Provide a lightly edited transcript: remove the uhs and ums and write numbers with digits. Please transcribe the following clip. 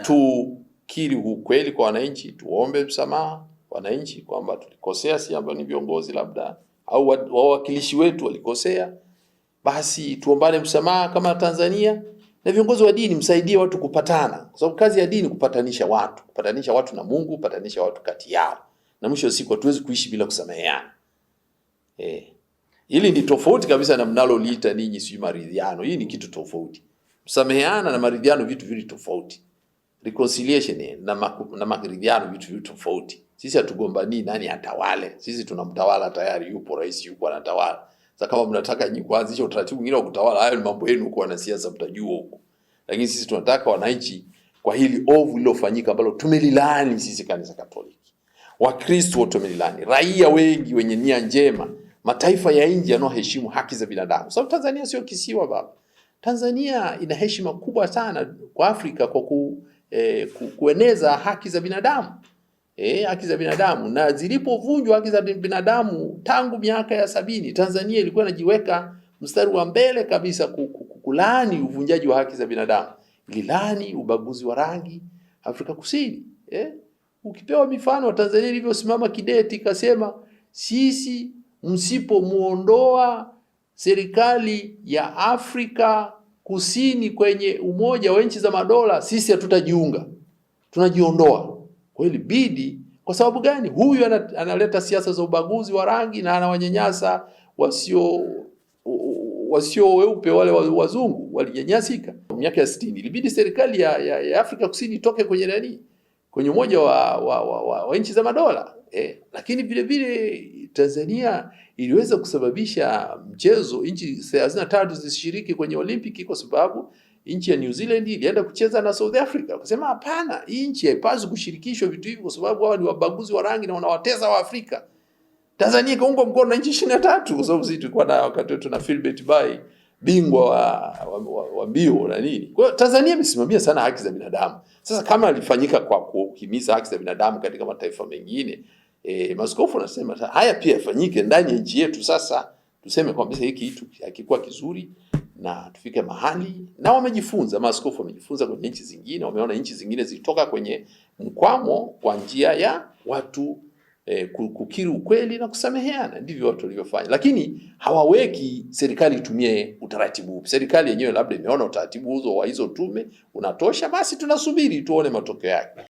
tukiri ukweli kwa wananchi, tuombe msamaha wananchi kwamba tulikosea, si ambao ni viongozi labda au wawakilishi wetu walikosea, basi tuombane msamaha kama Tanzania, na viongozi wa dini msaidie watu kupatana, kwa sababu kazi ya dini kupatanisha watu na Mungu, kupatanisha watu kati yao, na mwisho wa siku hatuwezi kuishi bila kusameheana. Hili ni tofauti kabisa na mnaloliita ninyi si maridhiano. Hii ni kitu tofauti. Kusameheana na maridhiano vitu vili tofauti. Reconciliation na maridhiano vitu vili tofauti. Sisi hatugombani nani atawale. Sisi tunamtawala tayari, yupo rais, yupo anatawala. Sasa kama mnataka nyinyi kuanzisha utaratibu mwingine wa kutawala, hayo ni mambo yenu kwa wanasiasa, mtajua huko. Lakini sisi tunataka wananchi kwa hili ovu lilofanyika ambalo tumelilani sisi kanisa Katoliki. Wakristo tumelilani, raia wengi wenye nia njema, mataifa ya nje yanayoheshimu haki za binadamu. Sababu Tanzania sio kisiwa baba. Tanzania ina heshima kubwa sana kwa Afrika kwa kueneza haki za binadamu. Haki za binadamu, na zilipovunjwa haki za binadamu tangu miaka ya 70, Tanzania ilikuwa inajiweka mstari wa mbele kabisa kulaani uvunjaji wa haki za binadamu. Ililani ubaguzi wa rangi Afrika Kusini. Ukipewa mifano, Tanzania ilivyosimama kidete ikasema, sisi msipomuondoa serikali ya Afrika Kusini kwenye Umoja wa Nchi za Madola, sisi hatutajiunga, tunajiondoa. Kweli bidi, kwa sababu gani? Huyu analeta siasa za ubaguzi wa rangi na anawanyanyasa wasio weupe, wale wazungu walinyanyasika. Miaka ya 60 ilibidi serikali ya Afrika Kusini itoke kwenye Umoja wa Nchi za Madola. Lakini vile vile Tanzania iliweza kusababisha mchezo nchi 33 zisishiriki kwenye Olimpiki kwa sababu nchi ya New Zealand ilienda kucheza na South Africa. Wakasema hapana, hii nchi haipaswi kushirikishwa vitu hivi kwa sababu hao ni wabaguzi wa rangi na wanawateza wa Afrika. Tanzania ikaungwa mkono na nchi 23 kwa sababu sisi tulikuwa na wakati wetu na Philbert Bayi, bingwa wa mbio na nini. Kwa hiyo Tanzania imesimamia sana haki za binadamu. Sasa kama alifanyika kwa kuhimiza haki za binadamu katika mataifa mengine, maaskofu wanasema haya pia yafanyike ndani ya nchi yetu. Sasa tuseme kwamba hiki kitu hakikuwa kizuri na tufike mahali, na wamejifunza, maaskofu wamejifunza kwenye nchi zingine, wameona nchi zingine zilitoka kwenye mkwamo kwa njia ya watu kukiri ukweli na kusameheana. Ndivyo watu walivyofanya, lakini hawaweki serikali itumie utaratibu. Serikali yenyewe labda imeona utaratibu huzo wa hizo tume unatosha, basi tunasubiri tuone matokeo yake.